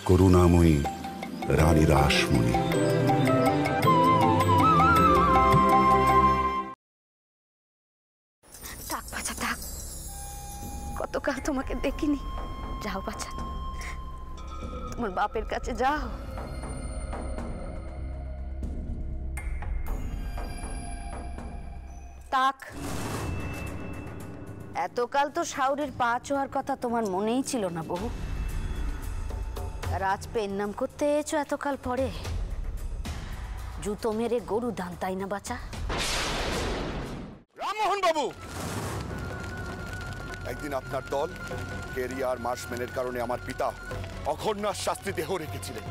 করুণাময়ী রানী রাসমণি। থাক বাছা থাক, কতকাল তোমাকে দেখিনি। যাও বাছা, তোমার বাপের কাছে যাও। তাক, এতকাল তো শাওরের পা ছোঁয়ার কথা তোমার মনেই ছিল না বহু। আর আজ পেন নাম করতে এসো এতকাল পরে। জুতো মেরে গরু দান, তাই না বাছা? রামমোহন বাবু, একদিন আপনার দল কেরিয়ার মার্শম্যানের কারণে আমার পিতা অঘর্ণার শাস্তি দেহ রেখেছিলেন।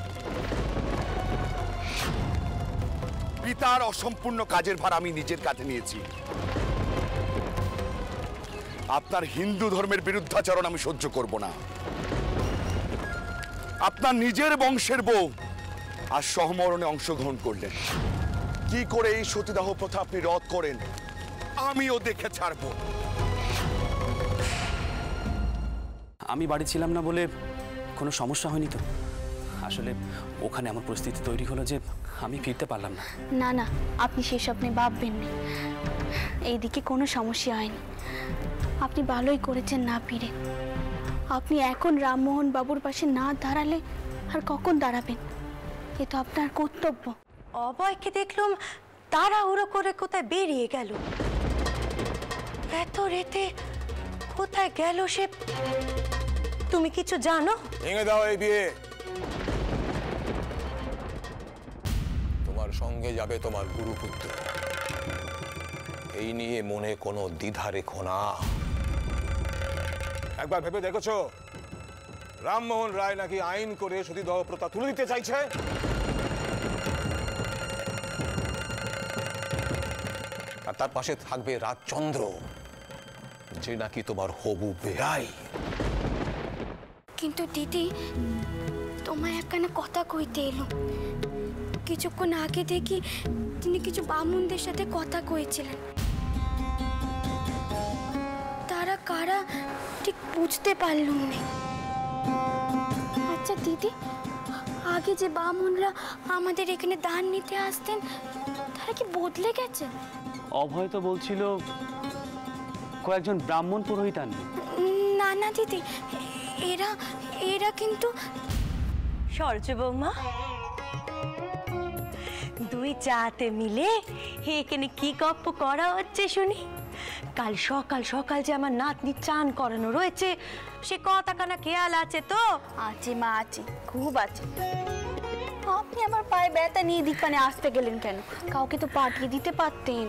পিতার অসম্পূর্ণ কাজের ভার আমি নিজের কাঁধে নিয়েছি। আপনার হিন্দু ধর্মের বিরুদ্ধাচরণ আমি সহ্য করব না। আপনার নিজের বংশের বউ আর সহমরণে অংশগ্রহণ করলেন। কি করে এই সতীদাহ প্রথা আপনি রদ করেন আমিও দেখে ছাড়ব। আমি বাড়ি ছিলাম না বলে কোনো সমস্যা হয়নি তো? আসলে ওখানে এমন পরিস্থিতি তৈরি হলো যে আমি ফিরতে পারলাম না। না না, আপনি সেই স্বপ্নে ভাববেন না। এইদিকে কোনো সমস্যা হয়নি। আপনি ভালোই করেছেন না ফিরে। আপনি এখন রামমোহন বাবুর পাশে না দাঁড়ালে আর কখন দাঁড়াবেন? এ তো আপনার কর্তব্য। অভয়কে দেখলাম তাড়াহুড়ো করে কোথায় বেরিয়ে গেল। এত রেতে কোথায় গেল সে? তুমি কিছু জানো? ভেঙে দাও এই বিয়ে। তোমার সঙ্গে যাবে তোমার গুরুপুত্র। এই নিয়ে মনে কোনো দ্বিধা রেখো না। একবার ভেবে দেখেছো রামমোহন রায় নাকি আইন করে সতীদাহ প্রথা তুলে দিতে চাইছে? আর তার পাশে থাকবে রাজচন্দ্র, যে নাকি তোমার হবু বেয়াই। কিন্তু দিদি, তোমায় একখানা কথা কইতে এলো। কিছুক্ষণ আগে দেখি তিনি কিছু বামুনদের সাথে কথা কইছিলেন। তারা কারা ঠিক বুঝতে পারলুম না। আচ্ছা দিদি, আগে যে বামুনরা আমাদের এখানে দান নিতে আসতেন তারা কি বদলে গেছে? অভয় তো বলছিল কয়েকজন ব্রাহ্মণ পুরোহিত আনবে। না না দিদি, এরা এরা কিন্তু সরজ বৌমা, দুই চাতে মিলে এখানে কি গপ্প করা হচ্ছে শুনি? কাল সকাল সকাল যে আমার নাতনি চান করানো রয়েছে, সে কথাখানা খেয়াল আছে তো? আছে মা, আছে, খুব আছে। আপনি আমার পায়ে ব্যথা নিয়ে দীক্ষানে আসতে গেলেন কেন? কাউকে তো পাঠিয়ে দিতে পারতেন।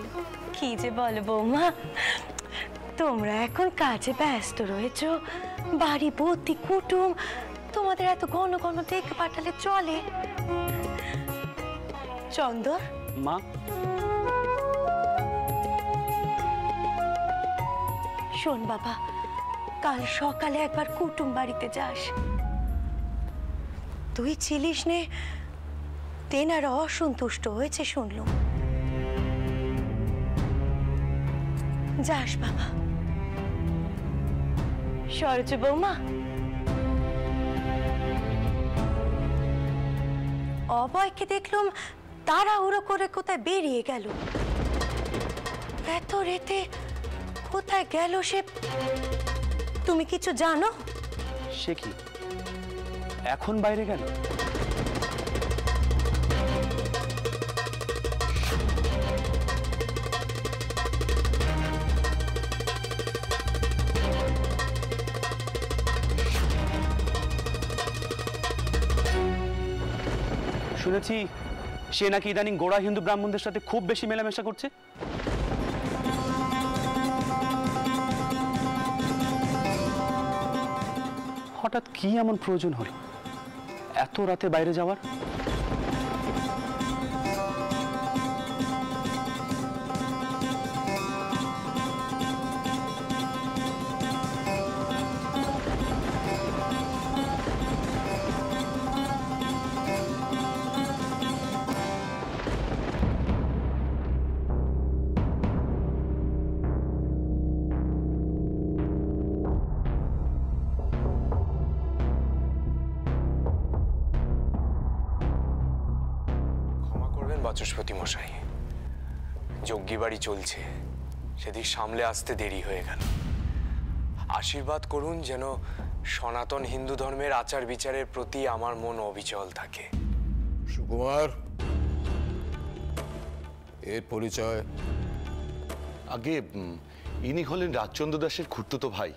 কি যে বলো বৌমা, তোমরা এখন কাজে ব্যস্ত রয়েছ, বাড়ি ভর্তি কুটুম, তোমাদের এত ঘন ঘন দেখে পাঠালে চলে? চন্দর মা, শোন বাবা, কাল সকালে একবার কুটুম বাড়িতে যাস। তুই ছিলিস নে, তেনারা অসন্তুষ্ট হয়েছে শুনলুম। যাস বাবা। সরজ বৌমা, অভয়কে দেখলাম তাড়াহুড়ো করে কোথায় বেরিয়ে গেল। এত রেতে কোথায় গেল সে? তুমি কিছু জানো? সে কি এখন বাইরে গেল? শুনেছি সে নাকি ইদানিং গোড়া হিন্দু ব্রাহ্মণদের সাথে খুব বেশি মেলামেশা করছে। হঠাৎ কি এমন প্রয়োজন হলো এত রাতে বাইরে যাওয়ার? বাচস্পতি মশাই, যজ্ঞী বাড়ি চলছে, সেদিক সামলে আসতে দেরি হয়ে গেল। আশীর্বাদ করুন যেন সনাতন হিন্দু ধর্মের আচার বিচারের প্রতি আমার মন অবিচল থাকে। সুকুমার, এর পরিচয়? আগে ইনি হলেন রাজচন্দ্র দাসের খুড়তুতো ভাই,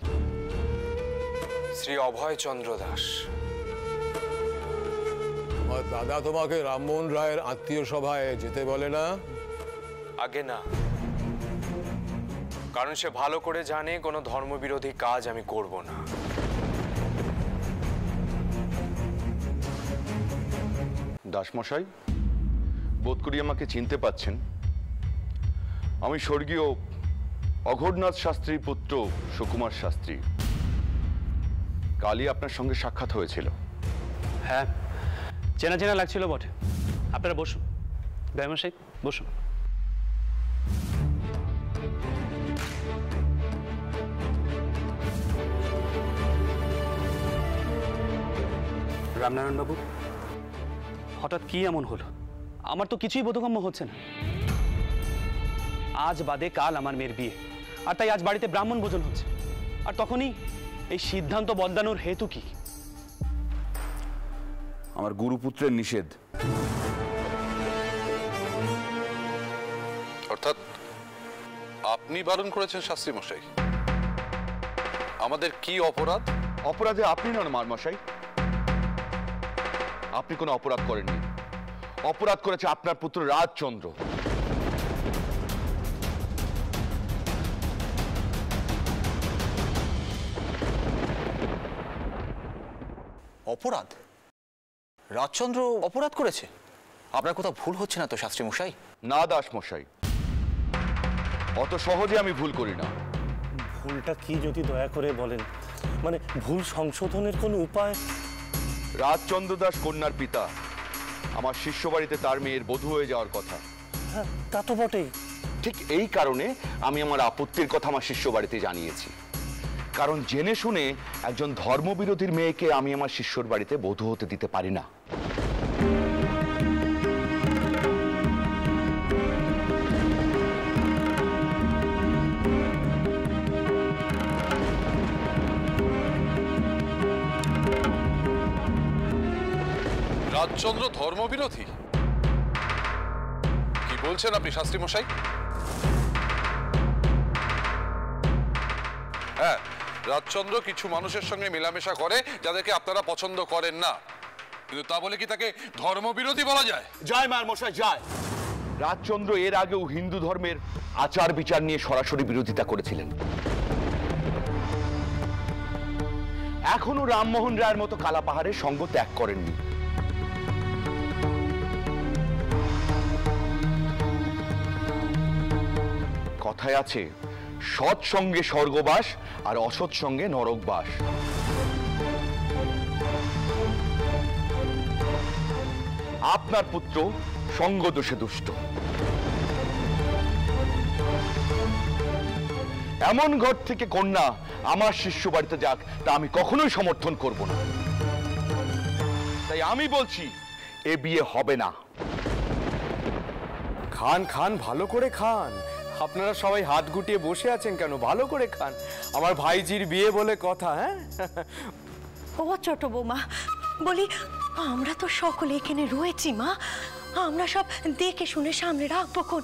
শ্রী অভয়চন্দ্র দাস। আমার দাদা তোমাকে রামমোহন রায়ের আত্মীয় সভায় যেতে বলে না? আগে না, কারণ সে ভালো করে জানে কোনো ধর্মবিরোধী কাজ আমি করব না। দাসমশাই, বোধ করি আমাকে চিনতে পাচ্ছেন। আমি স্বর্গীয় অঘোরনাথ শাস্ত্রীর পুত্র সুকুমার শাস্ত্রী। কালই আপনার সঙ্গে সাক্ষাৎ হয়েছিল। হ্যাঁ, চেনা চেনা লাগছিল বটে। আপনারা বসুন বেয়ামশাই, বসুন। রামনারায়ণ বাবু, হঠাৎ কি এমন হলো? আমার তো কিছুই বোধগম্য হচ্ছে না। আজ বাদে কাল আমার মেয়ের বিয়ে, আর তাই আজ বাড়িতে ব্রাহ্মণ ভোজন হচ্ছে, আর তখনই এই সিদ্ধান্ত বদলানোর হেতু কি? আমার গুরুপুত্রের নিষেধ। অর্থাৎ আপনি বারণ করেছেন শাস্ত্রী মশাই? আমাদের কি অপরাধ? অপরাধে আপনি নন মারমশাই, আপনি কোনো অপরাধ করেননি। অপরাধ করেছে আপনার পুত্র রাজচন্দ্র। অপরাধ? রাজচন্দ্র অপরাধ করেছে? আপনার কোথাও ভুল হচ্ছে না তো শাস্ত্রী মশাই? না দাস মশাই, অত সহজে আমি ভুল করি না। ভুলটা কি যদি দয়া করে বলেন, মানে ভুল সংশোধনের কোনো উপায়? রাজচন্দ্র দাস কন্যার পিতা, আমার শিষ্য বাড়িতে তার মেয়ের বধূ হয়ে যাওয়ার কথা। হ্যাঁ, তা তো বটেই। ঠিক এই কারণে আমি আমার আপত্তির কথা আমার শিষ্য বাড়িতে জানিয়েছি। কারণ জেনে শুনে একজন ধর্মবিরোধীর মেয়েকে আমি আমার শিষ্যর বাড়িতে বধূ হতে দিতে পারি না। রাজচন্দ্র ধর্মবিরোধী? কি বলছেন আপনি শাস্ত্রী মশাই? হ্যাঁ, রাজচন্দ্র কিছু মানুষের সঙ্গে মেলামেশা করে যাদেরকে আপনারা পছন্দ করেন না, কিন্তু তা বলে কি তাকে ধর্মবিরোধী বলা যায়? জয় মার মশাই জয়। রাজচন্দ্র এর আগেও হিন্দু ধর্মের আচার বিচার নিয়ে সরাসরি বিরোধিতা করেছিলেন। এখনো রামমোহন রায়ের মতো কালা পাহাড়ের সঙ্গ ত্যাগ করেননি। কথায় আছে, সৎ সঙ্গে স্বর্গবাস আর অসৎ সঙ্গে নরকবাস। আপনার পুত্র সঙ্গ দোষে দুষ্ট। এমন ঘর থেকে কন্যা আমার শিষ্য বাড়িতে যাক, তা আমি কখনোই সমর্থন করব না। তাই আমি বলছি, এ বিয়ে হবে না। খান খান, ভালো করে খান। আপনারা সবাই হাত গুটিয়ে বসে আছেন কেন? ভালো করে খান, আমার ভাইজির বিয়ে বলে কথা। হ্যাঁ, ও ছোট বৌমা, বলি আমরা তো সকলে এখানে রয়েছি মা, আমরা সব দেখে শুনে সামনে রাখবো কোন।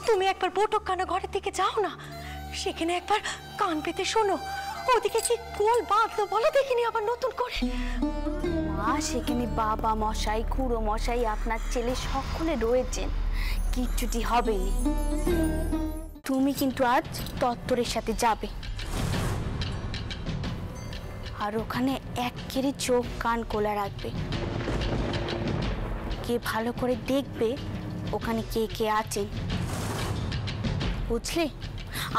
তুমি একবার বটকখানা ঘরের দিকে যাও না, সেখানে একবার কান পেতে শোনো, ওদিকে কি কোল বাঁধলো বলো দেখিনি আবার নতুন করে। মা, সেখানে বাবা মশাই, খুড়ো মশাই, আপনার ছেলে সকলে রয়েছেন, কিচ্ছুটি হবে না। তুমি কিন্তু আজ তত্ত্বরের সাথে যাবে, আর ওখানে একেবারে চোখ কান খোলা রাখবে। কে ভালো করে দেখবে ওখানে কে কে আছেন, বুঝলে?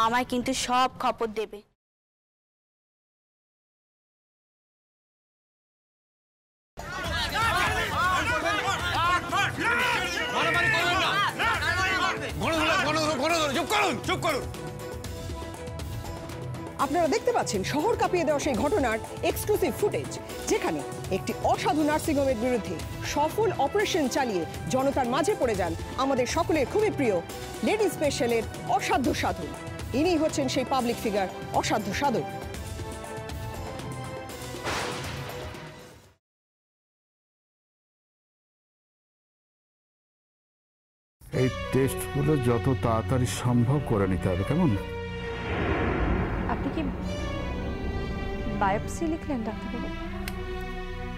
আমায় কিন্তু সব খবর দেবে। আপনারা দেখতে পাচ্ছেন শহর কাঁপিয়ে দেওয়া সেই ঘটনার এক্সক্লুসিভ ফুটেজ, যেখানে একটি অসাধু নার্সিংহোমের বিরুদ্ধে সফল অপারেশন চালিয়ে জনতার মাঝে পড়ে যান আমাদের সকলের খুবই প্রিয় লেডি স্পেশালের অসাধ্য সাধু। ইনি হচ্ছেন সেই পাবলিক ফিগার অসাধ্য সাধু। এই টেস্টগুলো যত তাড়াতাড়ি সম্ভব করে নিতে হবে, কেমন? আপনি কি বায়োপসি লিখলেন ডাক্তারবাবু?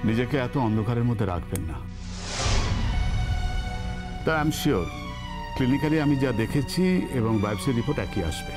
নিজেকে এত অন্ধকারের মধ্যে রাখবেন না। তা আই এম শিওর ক্লিনিক্যালি আমি যা দেখেছি এবং বায়োপসি রিপোর্ট একই আসবে।